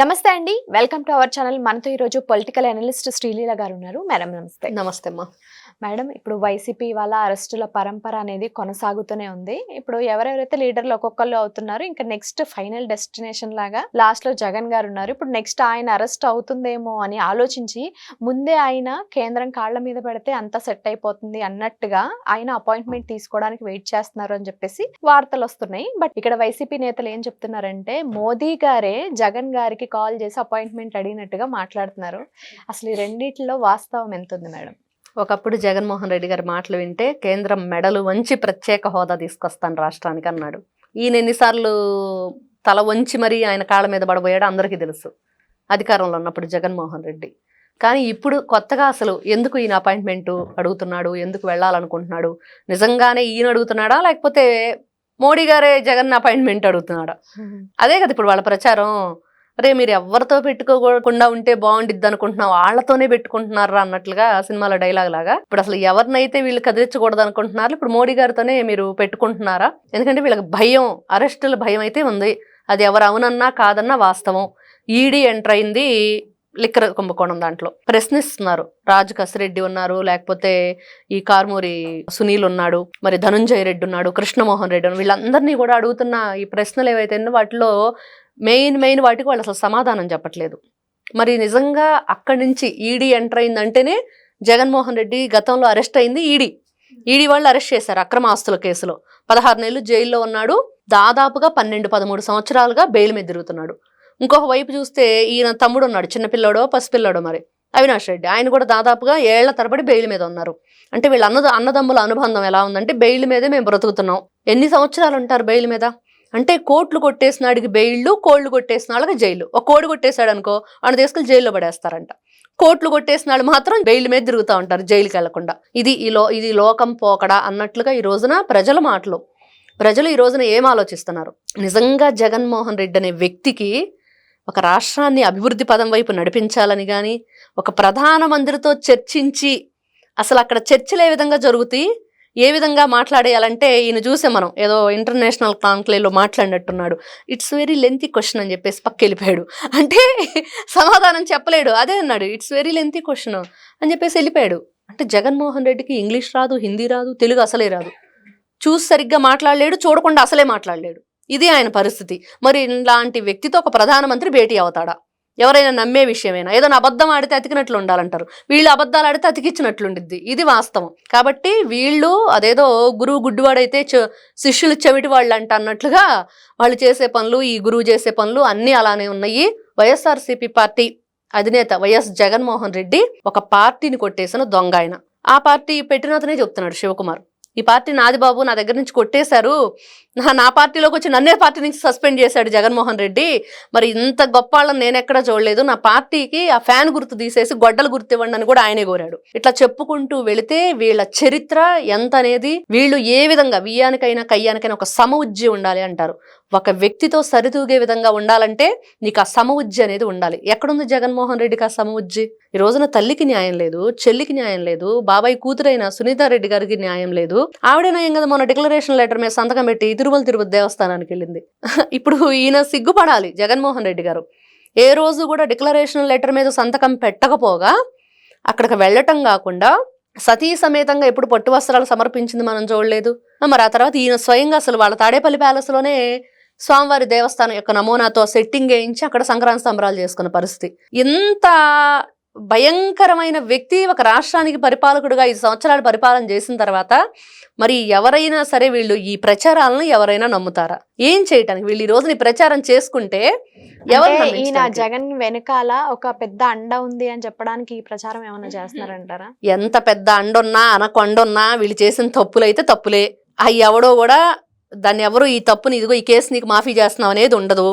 నమస్తే అండి. Welcome to our channel. మనతో ఈరోజు పొలిటికల్ అనలిస్ట్ శ్రీలీల గారు ఉన్నారు. మేడం నమస్తే. నమస్తే అమ్మా. మేడం, ఇప్పుడు వైసీపీ వాళ్ళ అరెస్టుల పరంపర అనేది కొనసాగుతూనే ఉంది. ఇప్పుడు ఎవరెవరైతే లీడర్లు ఒక్కొక్కళ్ళు అవుతున్నారు, ఇంకా నెక్స్ట్ ఫైనల్ డెస్టినేషన్ లాగా లాస్ట్ లో జగన్ గారు ఉన్నారు. ఇప్పుడు నెక్స్ట్ ఆయన అరెస్ట్ అవుతుందేమో అని ఆలోచించి ముందే ఆయన కేంద్రం కాళ్ల మీద పెడితే అంతా సెట్ అయిపోతుంది అన్నట్టుగా ఆయన అపాయింట్మెంట్ తీసుకోవడానికి వెయిట్ చేస్తున్నారు అని చెప్పేసి వార్తలు వస్తున్నాయి. బట్ ఇక్కడ వైసీపీ నేతలు ఏం చెప్తున్నారంటే మోదీ గారే జగన్ గారికి కాల్ చేసి అపాయింట్మెంట్ అడిగినట్టుగా మాట్లాడుతున్నారు. అసలు ఈ రెండిట్లో వాస్తవం ఎంత ఉంది మేడం? ఒకప్పుడు జగన్మోహన్ రెడ్డి గారి మాటలు వింటే కేంద్రం మెడలు వంచి ప్రత్యేక హోదా తీసుకొస్తాను రాష్ట్రానికి అన్నాడు. ఈయన ఎన్నిసార్లు తల వంచి మరీ ఆయన కాళ్ళ మీద పడబోయాడు అందరికీ తెలుసు, అధికారంలో ఉన్నప్పుడు జగన్మోహన్ రెడ్డి. కానీ ఇప్పుడు కొత్తగా అసలు ఎందుకు ఈయన అపాయింట్మెంట్ అడుగుతున్నాడు, ఎందుకు వెళ్ళాలనుకుంటున్నాడు, నిజంగానే ఈయన అడుగుతున్నాడా లేకపోతే మోడీ గారే జగన్ అపాయింట్మెంట్ అడుగుతున్నాడా? అదే కదా ఇప్పుడు వాళ్ళ ప్రచారం. అరే మీరు ఎవరితో పెట్టుకోకుండా ఉంటే బాగుండిద్ది అనుకుంటున్నావు, వాళ్ళతోనే పెట్టుకుంటున్నారా అన్నట్లుగా సినిమాలో డైలాగ్ లాగా ఇప్పుడు అసలు ఎవరినైతే వీళ్ళు కదిలించకూడదు అనుకుంటున్నారు, ఇప్పుడు మోడీ గారితోనే మీరు పెట్టుకుంటున్నారా? ఎందుకంటే వీళ్ళకి భయం, అరెస్టుల భయం అయితే ఉంది. అది ఎవరు అవునన్నా కాదన్నా వాస్తవం. ఈడీ ఎంటర్ అయింది లిక్కర్ కుంభకోణం దాంట్లో. ప్రశ్నిస్తున్నారు. రాజు కసిరెడ్డి ఉన్నారు, లేకపోతే ఈ కార్మూరి సునీల్ ఉన్నాడు, మరి ధనుంజయ రెడ్డి ఉన్నాడు, కృష్ణమోహన్ రెడ్డి ఉన్నాడు. వీళ్ళందరినీ కూడా అడుగుతున్న ఈ ప్రశ్నలు ఏవైతే వాటిలో మెయిన్ వాటికి వాళ్ళు అసలు సమాధానం చెప్పట్లేదు. మరి నిజంగా అక్కడి నుంచి ఈడీ ఎంటర్ అయిందంటేనే జగన్మోహన్ రెడ్డి గతంలో అరెస్ట్ అయింది ఈడీ వాళ్ళు అరెస్ట్ చేశారు అక్రమ ఆస్తుల కేసులో. 16 నెలలు జైల్లో ఉన్నాడు. దాదాపుగా 12-13 సంవత్సరాలుగా బెయిల్ మీద తిరుగుతున్నాడు. ఇంకొక వైపు చూస్తే ఈయన తమ్ముడు ఉన్నాడు, చిన్నపిల్లాడో పసిపిల్లాడో మరి అవినాష్ రెడ్డి, ఆయన కూడా దాదాపుగా ఏళ్ల తరబడి బెయిల్ మీద ఉన్నారు. అంటే వీళ్ళ అన్నదమ్ముల అనుబంధం ఎలా ఉందంటే బెయిల్ మీదే మేము బ్రతుకుతున్నాం. ఎన్ని సంవత్సరాలు ఉంటారు బెయిల్ మీద? అంటే కోట్లు కొట్టేసినాడికి బెయిళ్ళు, కోళ్లు కొట్టేసిన వాళ్ళకి జైలు. ఒక కోడి కొట్టేశాడు అనుకో వాడిని తీసుకెళ్లి జైల్లో పడేస్తారంట. కోట్లు కొట్టేసిన వాళ్ళు మాత్రం బెయిల్ మీద తిరుగుతూ ఉంటారు జైలుకి వెళ్లకుండా. ఇది లోకం పోకడా అన్నట్లుగా ఈ రోజున ప్రజల మాటలు. ప్రజలు ఈ రోజున ఏం ఆలోచిస్తున్నారు? నిజంగా జగన్మోహన్ రెడ్డి అనే వ్యక్తికి ఒక రాష్ట్రాన్ని అభివృద్ధి పదం వైపు నడిపించాలని కానీ, ఒక ప్రధానమంత్రితో చర్చించి అసలు అక్కడ చర్చలు ఏ విధంగా జరుగుతాయి, ఏ విధంగా మాట్లాడేయాలంటే ఈయన చూసే మనం ఏదో ఇంటర్నేషనల్ కాన్క్లేవ్లో మాట్లాడినట్టున్నాడు. ఇట్స్ వెరీ లెంతీ క్వశ్చన్ అని చెప్పేసి పక్క వెళ్ళిపోయాడు. అంటే సమాధానం చెప్పలేడు, అదే అన్నాడు ఇట్స్ వెరీ లెంతీ క్వశ్చన్ అని చెప్పేసి వెళ్ళిపోయాడు. అంటే జగన్మోహన్ రెడ్డికి ఇంగ్లీష్ రాదు, హిందీ రాదు, తెలుగు అసలే రాదు. చూసి సరిగ్గా మాట్లాడలేడు, చూడకుండా అసలే మాట్లాడలేడు. ఇది ఆయన పరిస్థితి. మరి ఇలాంటి వ్యక్తితో ఒక ప్రధానమంత్రి భేటీ అవుతాడా? ఎవరైనా నమ్మే విషయమైనా? ఏదైనా అబద్ధం ఆడితే అతికినట్లు ఉండాలంటారు, వీళ్ళు అబద్ధాలు ఆడితే అతికిచ్చినట్లుండిద్ది. ఇది వాస్తవం. కాబట్టి వీళ్ళు అదేదో గురువు గుడ్డివాడైతే శిష్యులు చెవిటి వాళ్ళు అన్నట్లుగా వాళ్ళు చేసే పనులు, ఈ గురువు చేసే పనులు అన్నీ అలానే ఉన్నాయి. వైఎస్ఆర్సీపీ పార్టీ అధినేత వైఎస్ జగన్మోహన్ రెడ్డి ఒక పార్టీని కొట్టేసిన దొంగ ఆయన. ఆ పార్టీ పెట్టినతనే చెప్తున్నాడు శివకుమార్, ఈ పార్టీ నాది బాబు, నా దగ్గర నుంచి కొట్టేశారు, నా పార్టీలోకి వచ్చి నన్నే పార్టీ నుంచి సస్పెండ్ చేశాడు జగన్మోహన్ రెడ్డి. మరి ఇంత గొప్ప వాళ్ళని నేను ఎక్కడా చూడలేదు, నా పార్టీకి ఆ ఫ్యాన్ గుర్తు తీసేసి గొడ్డలు గుర్తు ఇవ్వండి అని కూడా ఆయనే కోరాడు. ఇట్లా చెప్పుకుంటూ వెళితే వీళ్ళ చరిత్ర ఎంత అనేది, వీళ్ళు ఏ విధంగా వియ్యానికైనా కయ్యానికైనా ఒక సమఉజ్జి ఉండాలి అంటారు. ఒక వ్యక్తితో సరితూగే విధంగా ఉండాలంటే నీకు ఆ సమఉజ్జి అనేది ఉండాలి. ఎక్కడుంది జగన్మోహన్ రెడ్డికి ఆ సమఉజ్జి? ఈ రోజున తల్లికి న్యాయం లేదు, చెల్లికి న్యాయం లేదు, బాబాయ్ కూతురైన సునీతారెడ్డి గారికి న్యాయం లేదు. ఆవిడేనా ఏం కదా మొన్న డిక్లరేషన్ లెటర్ మీద సంతకం పెట్టి తిరుపతి దేవస్థానానికి వెళ్ళింది. ఇప్పుడు ఈయన సిగ్గుపడాలి జగన్మోహన్ రెడ్డి గారు. ఏ రోజు కూడా డిక్లరేషన్ లెటర్ మీద సంతకం పెట్టకపోగా అక్కడికి వెళ్ళటం కాకుండా సతీ సమేతంగా ఎప్పుడు పట్టు వస్త్రాలు సమర్పించింది మనం చూడలేదు. మరి ఆ తర్వాత ఈయన స్వయంగా అసలు వాళ్ళ తాడేపల్లి ప్యాలెస్లోనే స్వామివారి దేవస్థానం యొక్క నమూనాతో సెట్టింగ్ వేయించి అక్కడ సంక్రాంతి సంబరాలు చేసుకున్న పరిస్థితి. ఇంత భయంకరమైన వ్యక్తి ఒక రాష్ట్రానికి పరిపాలకుడుగా 5 సంవత్సరాలు పరిపాలన చేసిన తర్వాత మరి ఎవరైనా సరే వీళ్ళు ఈ ప్రచారాలను ఎవరైనా నమ్ముతారా? ఏం చేయటానికి వీళ్ళు ఈ రోజుని ప్రచారం చేసుకుంటే ఈయన జగన్ వెనకాల ఒక పెద్ద అండ ఉంది అని చెప్పడానికి ఈ ప్రచారం ఏమైనా చేస్తున్నారంటారా? ఎంత పెద్ద అండున్నా అనకొండున్నా వీళ్ళు చేసిన తప్పులైతే తప్పులే. అవి ఎవడో కూడా దాన్ని ఎవరు ఈ తప్పుని ఇదిగో ఈ కేసు నీకు మాఫీ చేస్తున్నాం అనేది ఉండదు.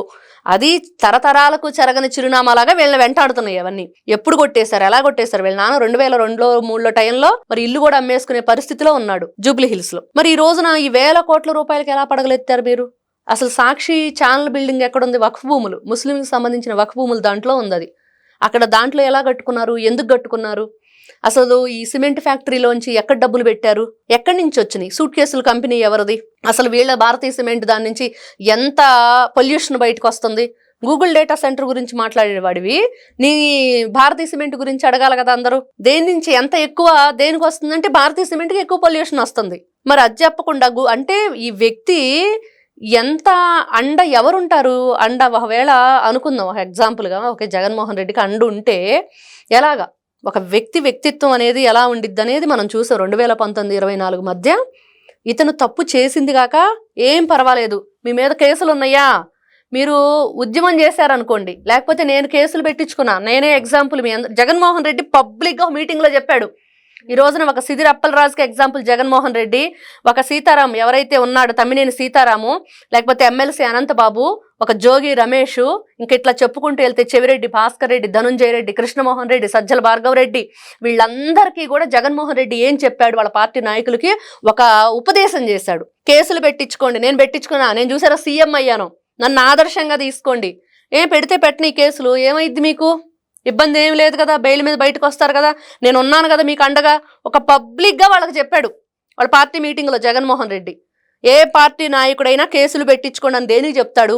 అది తరతరాలకు చెరగని చిరునామాలాగా వీళ్ళని వెంటాడుతున్నాయి. అవన్నీ ఎప్పుడు కొట్టేశారు, ఎలా కొట్టేశారు? వీళ్ళ నాన్న 2002-03 టైంలో మరి ఇల్లు కూడా అమ్మేసుకునే పరిస్థితిలో ఉన్నాడు జూబ్లీ హిల్స్ లో. మరి ఈ రోజున ఈ వేల కోట్ల రూపాయలకి ఎలా పడగలెత్తారు మీరు? అసలు సాక్షి ఛానల్ బిల్డింగ్ ఎక్కడుంది? వక్ఫ్ భూములు, ముస్లింలకు సంబంధించిన వక్ఫ్ భూములు దాంట్లో ఉంది. అది అక్కడ దాంట్లో ఎలా కట్టుకున్నారు, ఎందుకు కట్టుకున్నారు? అసలు ఈ సిమెంట్ ఫ్యాక్టరీలోంచి ఎక్కడ డబ్బులు పెట్టారు, ఎక్కడి నుంచి వచ్చినాయి? సూట్ కేసుల కంపెనీ ఎవరిది? అసలు వీళ్ళ భారతీయ సిమెంట్ దాని నుంచి ఎంత పొల్యూషన్ బయటకు వస్తుంది? గూగుల్ డేటా సెంటర్ గురించి మాట్లాడేవాడివి నీ భారతీయ సిమెంట్ గురించి అడగాలి కదా అందరూ. దేని నుంచి ఎంత ఎక్కువ దేనికి వస్తుందంటే భారతీయ సిమెంట్కి ఎక్కువ పొల్యూషన్ వస్తుంది. మరి అది చెప్పకుండా అంటే ఈ వ్యక్తి ఎంత అండ ఎవరుంటారు, అండ ఒకవేళ అనుకుందాం ఒక ఎగ్జాంపుల్గా, ఓకే జగన్మోహన్ రెడ్డికి అండ ఉంటే ఎలాగా ఒక వ్యక్తిత్వం అనేది ఎలా ఉండిద్ది అనేది మనం చూసాం. 2019-24 మధ్య ఇతను తప్పు చేసింది కాక ఏం పర్వాలేదు, మీ మీద కేసులు ఉన్నాయా, మీరు ఉద్యమం చేశారనుకోండి, లేకపోతే నేను కేసులు పెట్టించుకున్నా, నేనే ఎగ్జాంపుల్. జగన్మోహన్ రెడ్డి పబ్లిక్గా మీటింగ్లో చెప్పాడు. ఈ రోజున ఒక సిదిరి అప్పలరాజుకి ఎగ్జాంపుల్ జగన్మోహన్ రెడ్డి, ఒక సీతారాం ఎవరైతే ఉన్నాడో తమ్మినేని సీతారాము, లేకపోతే ఎమ్మెల్సీ అనంతబాబు, ఒక జోగి రమేష్, ఇంక ఇట్లా చెప్పుకుంటూ వెళ్తే చెవిరెడ్డి భాస్కర్ రెడ్డి, ధనుంజయ రెడ్డి, కృష్ణమోహన్ రెడ్డి, సజ్జల భార్గవ రెడ్డి, వీళ్ళందరికీ కూడా జగన్మోహన్ రెడ్డి ఏం చెప్పాడు, వాళ్ళ పార్టీ నాయకులకి ఒక ఉపదేశం చేశాడు. కేసులు పెట్టించుకోండి, నేను పెట్టించుకున్నా, నేను చూసారా సీఎం అయ్యాను, నన్ను ఆదర్శంగా తీసుకోండి, పెడితే పెట్టిన ఈ కేసులు ఏమైద్ది, మీకు ఇబ్బంది ఏం లేదు కదా, బెయిల్ మీద బయటకు వస్తారు కదా, నేను ఉన్నాను కదా మీకు అండగా, ఒక పబ్లిక్గా వాళ్ళకి చెప్పాడు వాళ్ళ పార్టీ మీటింగ్లో జగన్మోహన్ రెడ్డి. ఏ పార్టీ నాయకుడైనా కేసులు పెట్టించుకోండి అని దేనికి చెప్తాడు,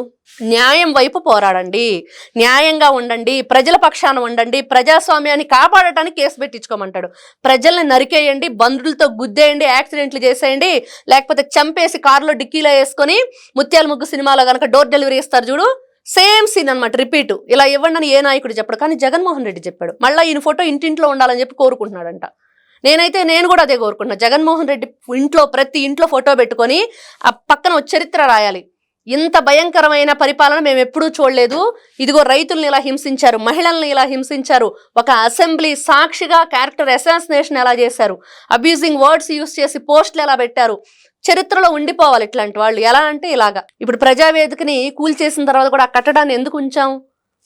న్యాయం వైపు పోరాడండి, న్యాయంగా ఉండండి, ప్రజల పక్షాన ఉండండి, ప్రజాస్వామ్యాన్ని కాపాడటానికి కేసు పెట్టించుకోమంటాడు. ప్రజల్ని నరికేయండి, బంధువులతో గుద్దేయండి, యాక్సిడెంట్లు చేసేయండి, లేకపోతే చంపేసి కారులో డిక్కీలో వేసుకొని ముత్యాల ముగ్గు సినిమాలో కనుక డోర్ డెలివరీ ఇస్తారు చూడు, సేమ్ సీన్ అనమాట, రిపీట్. ఇలా ఇవ్వండి అని ఏ నాయకుడు చెప్పాడు, కానీ జగన్మోహన్ రెడ్డి చెప్పాడు. మళ్ళీ ఈయన ఫోటో ఇంటింట్లో ఉండాలని చెప్పి కోరుకుంటున్నాడంట. నేను కూడా అదే కోరుకుంటున్నా, జగన్మోహన్ రెడ్డి ప్రతి ఇంట్లో ఫోటో పెట్టుకొని ఆ పక్కన చరిత్ర రాయాలి. ఇంత భయంకరమైన పరిపాలన మేము ఎప్పుడూ చూడలేదు, ఇదిగో రైతుల్ని ఇలా హింసించారు, మహిళల్ని ఇలా హింసించారు, ఒక అసెంబ్లీ సాక్షిగా క్యారెక్టర్ అసాసినేషన్ ఎలా చేశారు, అబ్యూజింగ్ వర్డ్స్ యూస్ చేసి పోస్టులు ఎలా పెట్టారు, చరిత్రలో ఉండిపోవాలి ఇట్లాంటి వాళ్ళు. ఎలా అంటే ఇలాగా ఇప్పుడు ప్రజావేదికని కూల్చేసిన తర్వాత కూడా ఆ కట్టడాన్ని ఎందుకు ఉంచాం,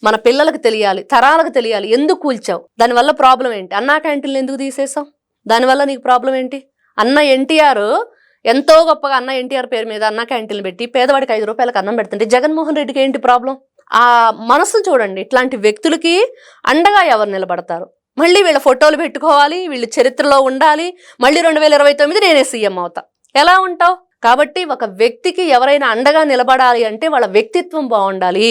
మన పిల్లలకు తెలియాలి, తరాలకు తెలియాలి, ఎందుకు కూల్చావు, దానివల్ల ప్రాబ్లం ఏంటి, అన్నా క్యాంటీన్లు ఎందుకు తీసేసావు, దానివల్ల నీకు ప్రాబ్లం ఏంటి. అన్న ఎన్టీఆర్ ఎంతో గొప్పగా అన్న ఎన్టీఆర్ పేరు మీద అన్నా క్యాంటీన్లు పెట్టి పేదవాడికి 5 రూపాయలకు అన్నం పెడుతుంటే జగన్మోహన్ రెడ్డికి ఏంటి ప్రాబ్లం. ఆ మనసు చూడండి, ఇట్లాంటి వ్యక్తులకి అండగా ఎవరు నిలబడతారు, మళ్ళీ వీళ్ళ ఫోటోలు పెట్టుకోవాలి, వీళ్ళు చరిత్రలో ఉండాలి, మళ్ళీ 2029 నేనే సీఎం అవుతా, ఎలా ఉంటావు. కాబట్టి ఒక వ్యక్తికి ఎవరైనా అండగా నిలబడాలి అంటే వాళ్ళ వ్యక్తిత్వం బాగుండాలి,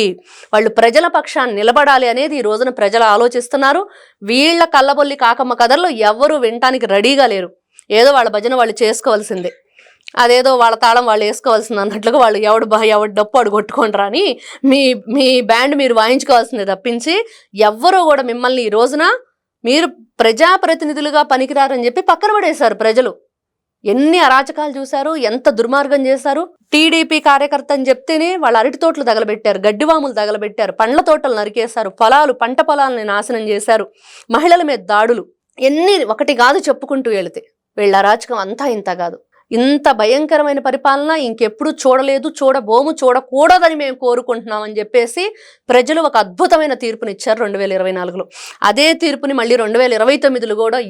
వాళ్ళు ప్రజల పక్షాన్ని నిలబడాలి అనేది ఈ రోజున ప్రజలు ఆలోచిస్తున్నారు. వీళ్ళ కళ్ళబొల్లి కాకమ్మ కథల్లో ఎవరు వినటానికి రెడీగా లేరు. ఏదో వాళ్ళ భజన వాళ్ళు చేసుకోవాల్సిందే, అదేదో వాళ్ళ తాళం వాళ్ళు వేసుకోవాల్సింది అన్నట్లుగా వాళ్ళు ఎవడు డప్పు అడు కొట్టుకుంటారా అని మీ బ్యాండ్ మీరు వాయించుకోవాల్సిందే తప్పించి ఎవ్వరూ కూడా మిమ్మల్ని ఈ రోజున మీరు ప్రజాప్రతినిధులుగా పనికిరారని చెప్పి పక్కన పడేశారు ప్రజలు. ఎన్ని అరాచకాలు చూశారు, ఎంత దుర్మార్గం చేశారు. టీడీపీ కార్యకర్త అని చెప్తేనే వాళ్ళ అరటి తోటలు తగలబెట్టారు, గడ్డివాములు తగలబెట్టారు, పండ్ల తోటలు నరికేశారు, పంట పొలాలని నాశనం చేశారు, మహిళల మీద దాడులు, ఎన్ని ఒకటి కాదు చెప్పుకుంటూ వెళితే వీళ్ళ అరాచకం అంతా ఇంత కాదు. ఇంత భయంకరమైన పరిపాలన ఇంకెప్పుడు చూడలేదు, చూడబోము, చూడకూడదని మేము కోరుకుంటున్నామని చెప్పేసి ప్రజలు ఒక అద్భుతమైన తీర్పునిచ్చారు 2024లో. అదే తీర్పుని మళ్ళీ 2029లో కూడా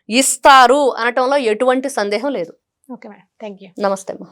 ఇస్తారు అనటంలో ఎటువంటి సందేహం లేదు. Okay madam, thank you. నమస్తే అమ్మా.